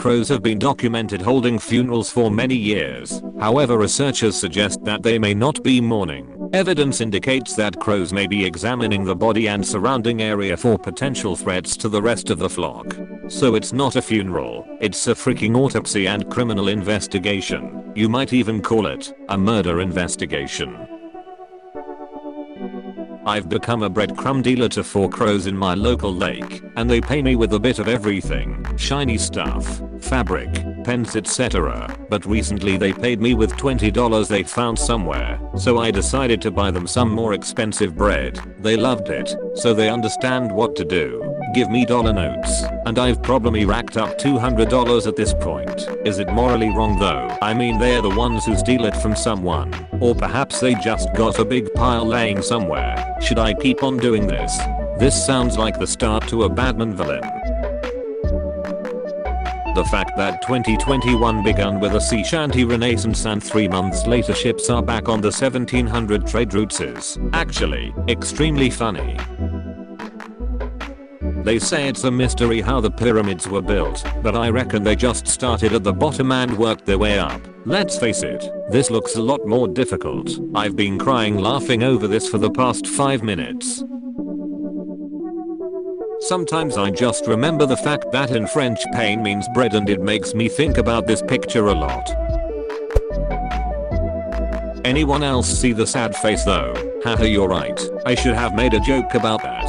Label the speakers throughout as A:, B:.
A: crows have been documented holding funerals for many years. However, researchers suggest that they may not be mourning. Evidence indicates that crows may be examining the body and surrounding area for potential threats to the rest of the flock. So it's not a funeral, it's a freaking autopsy and criminal investigation. You might even call it a murder investigation. I've become a breadcrumb dealer to 4 crows in my local lake, and they pay me with a bit of everything, shiny stuff, fabric, pens, etc. But recently they paid me with $20 they found somewhere, so I decided to buy them some more expensive bread. They loved it, so they understand what to do. Give me dollar notes, and I've probably racked up $200 at this point. Is it morally wrong though? I mean, they're the ones who steal it from someone. Or perhaps they just got a big pile laying somewhere. Should I keep on doing this? This sounds like the start to a Batman villain. The fact that 2021 began with a sea shanty renaissance and 3 months later ships are back on the 1700 trade routes is actually extremely funny. They say it's a mystery how the pyramids were built, but I reckon they just started at the bottom and worked their way up. Let's face it, this looks a lot more difficult. I've been crying laughing over this for the past 5 minutes. Sometimes I just remember the fact that in French pain means bread, and it makes me think about this picture a lot. Anyone else see the sad face though? Haha, you're right. I should have made a joke about that.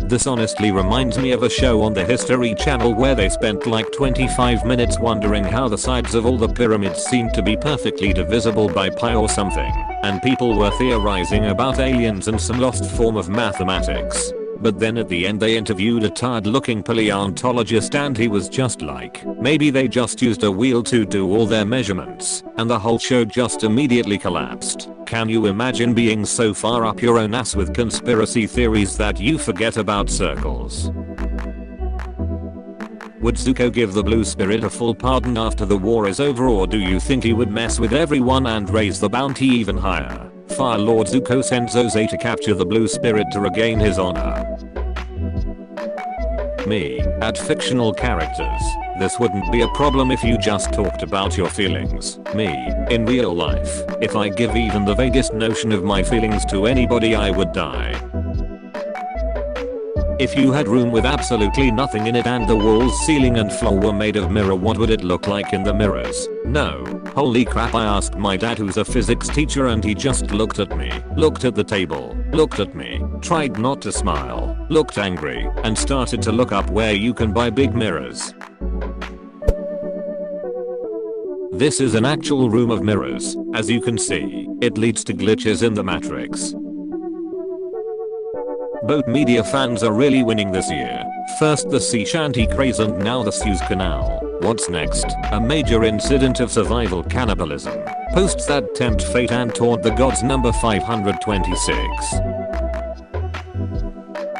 A: This honestly reminds me of a show on the History Channel where they spent like 25 minutes wondering how the sides of all the pyramids seemed to be perfectly divisible by pi or something, and people were theorizing about aliens and some lost form of mathematics. But then at the end they interviewed a tired looking paleontologist and he was just like, maybe they just used a wheel to do all their measurements, and the whole show just immediately collapsed. Can you imagine being so far up your own ass with conspiracy theories that you forget about circles? Would Zuko give the Blue Spirit a full pardon after the war is over, or do you think he would mess with everyone and raise the bounty even higher? Fire Lord Zuko sends Ozai to capture the Blue Spirit to regain his honor. Me, at fictional characters. This wouldn't be a problem if you just talked about your feelings. Me, in real life, if I give even the vaguest notion of my feelings to anybody I would die. If you had room with absolutely nothing in it and the walls, ceiling and floor were made of mirror, what would it look like in the mirrors? No. Holy crap, I asked my dad who's a physics teacher and he just looked at me, looked at the table, looked at me, tried not to smile, looked angry, and started to look up where you can buy big mirrors. This is an actual room of mirrors. As you can see, it leads to glitches in the matrix. Boat media fans are really winning this year. First the sea shanty craze and now the Suez Canal. What's next? A major incident of survival cannibalism. Posts that tempt fate and taunt the gods. Number 526.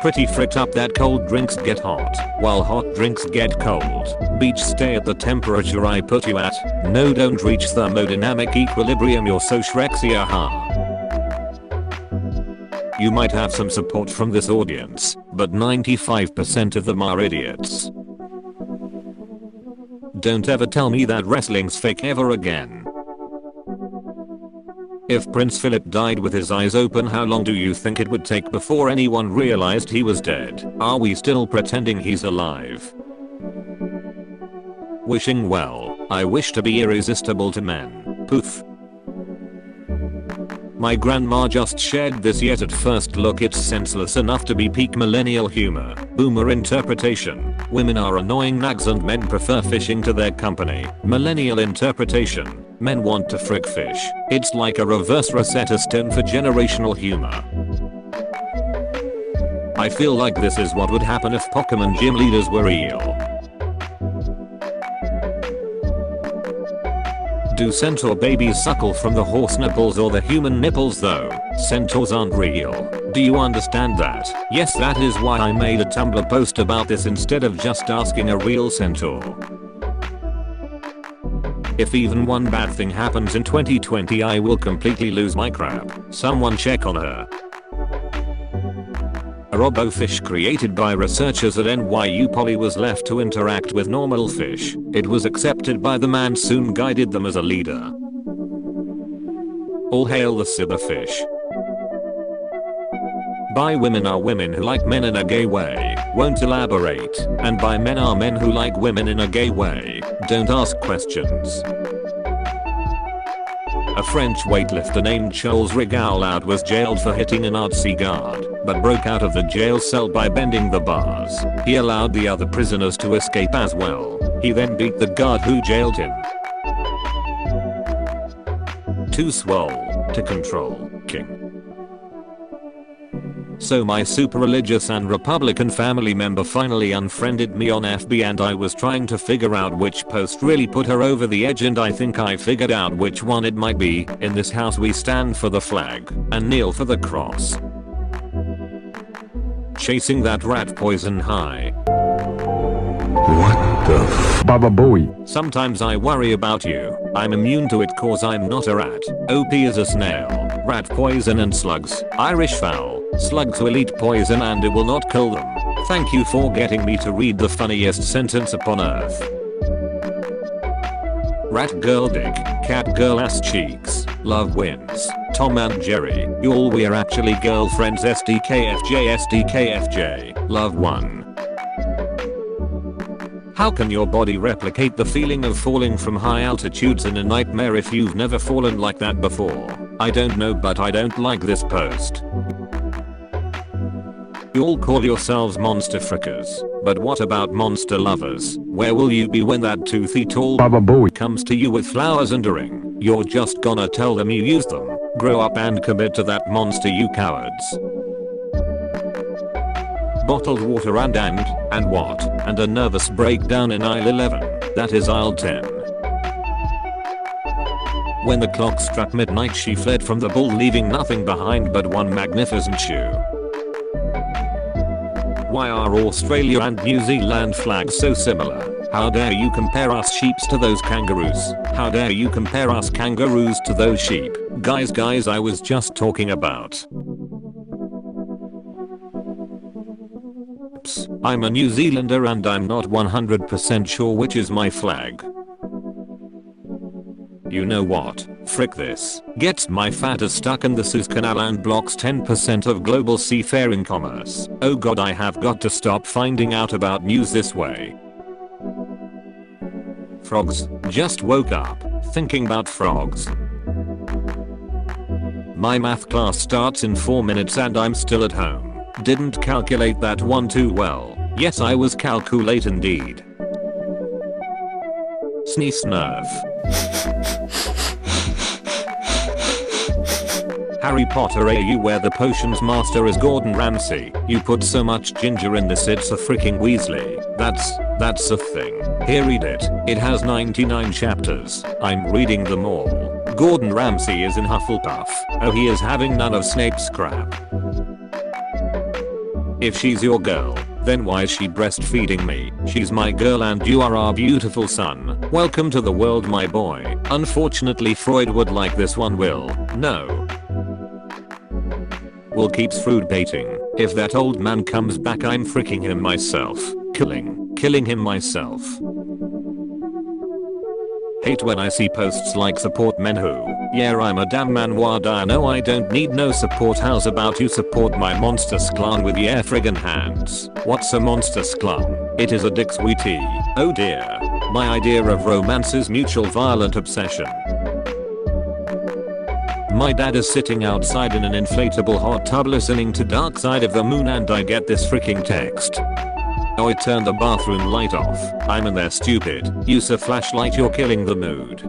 A: Pretty fricked up that cold drinks get hot, while hot drinks get cold. Beach, stay at the temperature I put you at. No, don't reach thermodynamic equilibrium, you're so Shrexy, aha. You might have some support from this audience, but 95% of them are idiots. Don't ever tell me that wrestling's fake ever again. If Prince Philip died with his eyes open, how long do you think it would take before anyone realized he was dead? Are we still pretending he's alive? Wishing well. I wish to be irresistible to men. Poof. My grandma just shared this, yet at first look it's senseless enough to be peak millennial humor. Boomer interpretation. Women are annoying nags and men prefer fishing to their company. Millennial interpretation. Men want to frick fish. It's like a reverse Rosetta Stone for generational humor. I feel like this is what would happen if Pokemon gym leaders were real. Do centaur babies suckle from the horse nipples or the human nipples though? Centaurs aren't real. Do you understand that? Yes, that is why I made a Tumblr post about this instead of just asking a real centaur. If even one bad thing happens in 2020, I will completely lose my crap. Someone check on her. A robofish created by researchers at NYU Poly was left to interact with normal fish. It was accepted by the man, soon guided them as a leader. All hail the cyberfish. Bi women are women who like men in a gay way, won't elaborate, and bi men are men who like women in a gay way, don't ask questions. A French weightlifter named Charles Rigaud was jailed for hitting a Nazi guard, but broke out of the jail cell by bending the bars. He allowed the other prisoners to escape as well. He then beat the guard who jailed him. Too swole to control, king. So my super religious and Republican family member finally unfriended me on FB, and I was trying to figure out which post really put her over the edge, and I think I figured out which one it might be. In this house we stand for the flag and kneel for the cross. Chasing that rat poison high.
B: What the Baba Booey?
A: Sometimes I worry about you. I'm immune to it cause I'm not a rat. OP is a snail. Rat poison and slugs. Irish fowl. Slugs will eat poison and it will not kill them. Thank you for getting me to read the funniest sentence upon earth. Rat girl dick, cat girl ass cheeks, love wins. Tom and Jerry, y'all we're actually girlfriends. SDKFJ SDKFJ, love one. How can your body replicate the feeling of falling from high altitudes in a nightmare if you've never fallen like that before? I don't know, but I don't like this post. You all call yourselves monster frickers, but what about monster lovers? Where will you be when that toothy tall
B: Baba Booey
A: comes to you with flowers and a ring? You're just gonna tell them you used them. Grow up and commit to that monster, you cowards. Bottled water and what? And a nervous breakdown in aisle 11. That is aisle 10. When the clock struck midnight she fled from the bull, leaving nothing behind but one magnificent shoe. Why are Australia and New Zealand flags so similar? How dare you compare us sheeps to those kangaroos? How dare you compare us kangaroos to those sheep? Guys, I was just talking about. I'm a New Zealander and I'm not 100% sure which is my flag. You know what? Frick this. Gets my fat ass stuck in the Suez Canal and blocks 10% of global seafaring commerce. Oh god, I have got to stop finding out about news this way. Frogs. Just woke up. Thinking about frogs. My math class starts in 4 minutes and I'm still at home. Didn't calculate that one too well. Yes, I was calculate indeed. Sneeze nerf. Harry Potter AU, where the potions master is Gordon Ramsay. You put so much ginger in this, it's a freaking Weasley. That's a thing. Here, read it. It has 99 chapters. I'm reading them all. Gordon Ramsay is in Hufflepuff. Oh, he is having none of Snape's crap. If she's your girl, then why is she breastfeeding me? She's my girl and you are our beautiful son. Welcome to the world, my boy. Unfortunately Freud would like this one. Will. No. Will keeps fruit baiting. If that old man comes back I'm freaking him myself. Killing him myself. Hate when I see posts like support men who, yeah, I'm a damn man, wada, no I don't need no support. How's about you support my monster clan with your friggin' hands? What's a monster clan? It is a dick sweetie. Oh dear. My idea of romance is mutual violent obsession. My dad is sitting outside in an inflatable hot tub listening to Dark Side of the Moon and I get this freaking text. Oh, it turned the bathroom light off. I'm in there, stupid. Use a flashlight, you're killing the mood.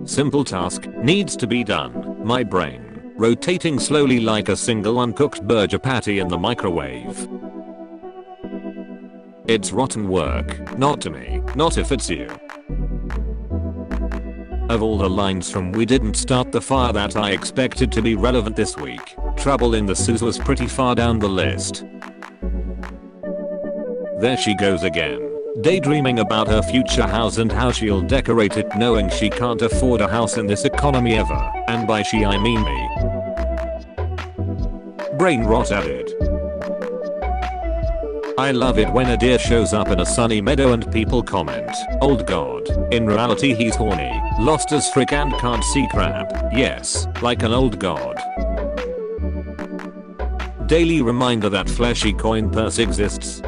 A: Simple task needs to be done. My brain rotating slowly like a single uncooked burger patty in the microwave. It's rotten work. Not to me. Not if it's you. Of all the lines from We Didn't Start the Fire that I expected to be relevant this week, Trouble in the Suez was pretty far down the list. There she goes again, daydreaming about her future house and how she'll decorate it, knowing she can't afford a house in this economy ever, and by she I mean me. Brain rot added. I love it when a deer shows up in a sunny meadow and people comment, old god. In reality he's horny, lost as frick and can't see crap. Yes, like an old god. Daily reminder that fleshy coin purse exists.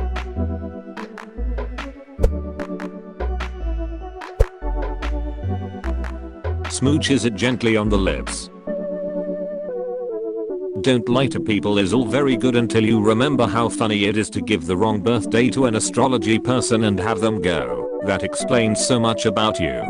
A: Smooches it gently on the lips. Don't lie to people is all very good until you remember how funny it is to give the wrong birthday to an astrology person and have them go, that explains so much about you.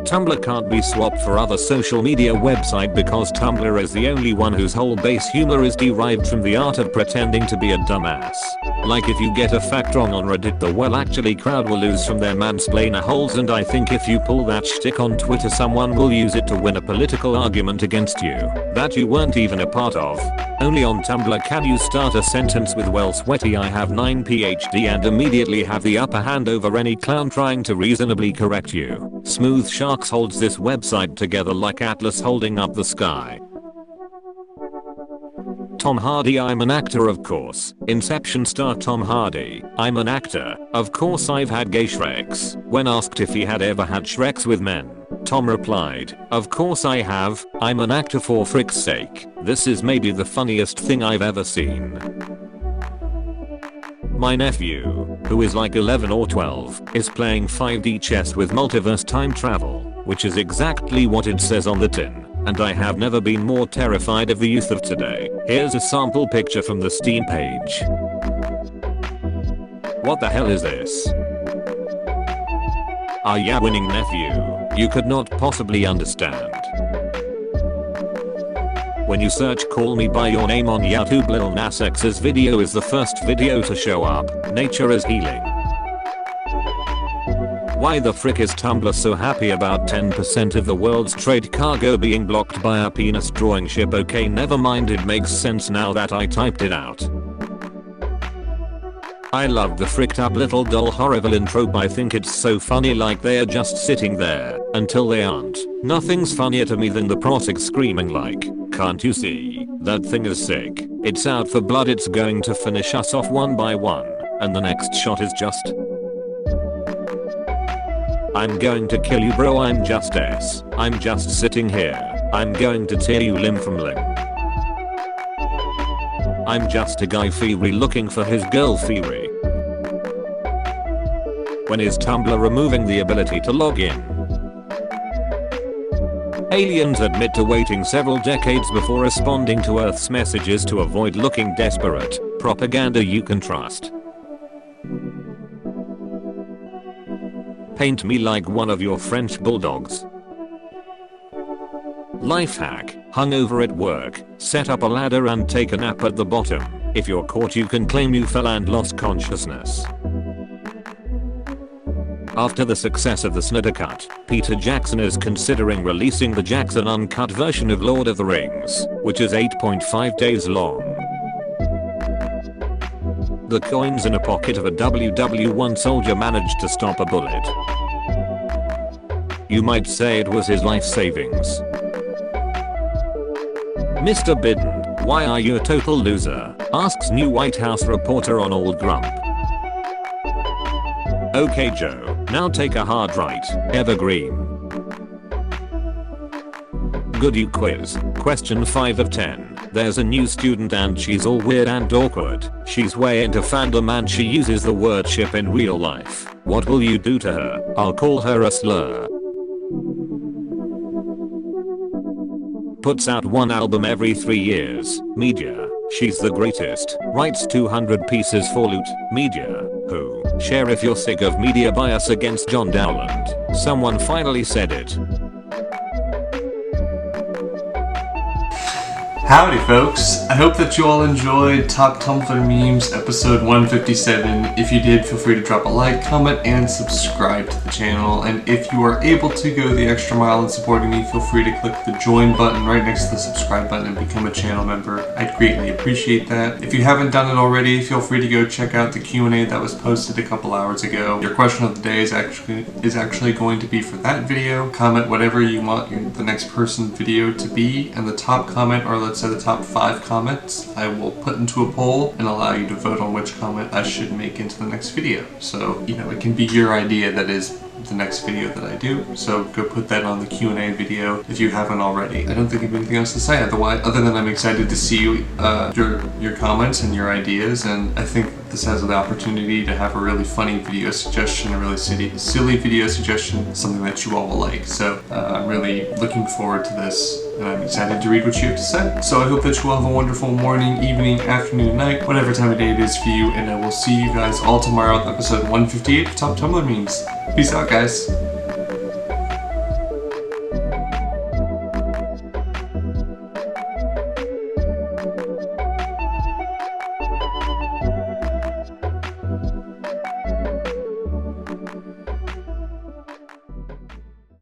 A: Tumblr can't be swapped for other social media website because Tumblr is the only one whose whole base humor is derived from the art of pretending to be a dumbass. Like if you get a fact wrong on Reddit, the well actually crowd will lose from their mansplainer holes, and I think if you pull that shtick on Twitter someone will use it to win a political argument against you that you weren't even a part of. Only on Tumblr can you start a sentence with well sweaty I have 9 PhD and immediately have the upper hand over any clown trying to reasonably correct you. Smooth Sharks holds this website together like Atlas holding up the sky. Tom Hardy, I'm an actor of course. Inception star Tom Hardy, I'm an actor. Of course I've had gay Shreks. When asked if he had ever had Shreks with men, Tom replied, of course I have, I'm an actor for frick's sake. This is maybe the funniest thing I've ever seen. My nephew, who is like 11 or 12, is playing 5D chess with multiverse time travel, which is exactly what it says on the tin. And I have never been more terrified of the youth of today. Here's a sample picture from the Steam page. What the hell is this? Ah yeah, winning nephew. You could not possibly understand. When you search call me by your name on YouTube, Lil Nas X's video is the first video to show up. Nature is healing. Why the frick is Tumblr so happy about 10% of the world's trade cargo being blocked by a penis drawing ship? Okay, never mind, it makes sense now that I typed it out. I love the fricked up little doll horrible trope. I think it's so funny, like they're just sitting there until they aren't. Nothing's funnier to me than the prosec screaming like, can't you see? That thing is sick. It's out for blood, it's going to finish us off one by one. And the next shot is just, I'm going to kill you bro, I'm just S. I'm just sitting here. I'm going to tear you limb from limb. I'm just a guy Fury looking for his girl Fury. When is Tumblr removing the ability to log in? Aliens admit to waiting several decades before responding to Earth's messages to avoid looking desperate. Propaganda you can trust. Paint me like one of your French bulldogs. Life hack, hungover at work, set up a ladder and take a nap at the bottom. If you're caught you can claim you fell and lost consciousness. After the success of the Snyder Cut, Peter Jackson is considering releasing the Jackson uncut version of Lord of the Rings, which is 8.5 days long. The coins in a pocket of a WW1 soldier managed to stop a bullet. You might say it was his life savings. Mr. Biden, why are you a total loser? Asks new White House reporter on Old Grump. Okay Joe, now take a hard right. Evergreen. Good you quiz. Question 5 of 10. There's a new student and she's all weird and awkward. She's way into fandom and she uses the word ship in real life. What will you do to her? I'll call her a slur. Puts out one album every 3 years. Media. She's the greatest. Writes 200 pieces for Loot. Media. Who? Share if you're sick of media bias against John Dowland. Someone finally said it.
C: Howdy folks, I hope that you all enjoyed Top Tumblr Memes episode 157. If you did, feel free to drop a like, comment, and subscribe to the channel. And if you are able to go the extra mile in supporting me, feel free to click the join button right next to the subscribe button and become a channel member. I'd greatly appreciate that. If you haven't done it already, feel free to go check out the Q&A that was posted a couple hours ago. Your question of the day is actually going to be for that video. Comment whatever you want the next person video to be, and the top comment, or let's So the top 5 comments I will put into a poll and allow you to vote on which comment I should make into the next video. So, you know, it can be your idea that is the next video that I do, so go put that on the Q&A video if you haven't already. I don't think I have anything else to say other than I'm excited to see your comments and your ideas, and I think this has the opportunity to have a really funny video suggestion, a really silly video suggestion, something that you all will like. So I'm really looking forward to this, and I'm excited to read what you have to say. So I hope that you all have a wonderful morning, evening, afternoon, night, whatever time of day it is for you, and I will see you guys all tomorrow with episode 158 of Top Tumblr Memes. Peace out, guys.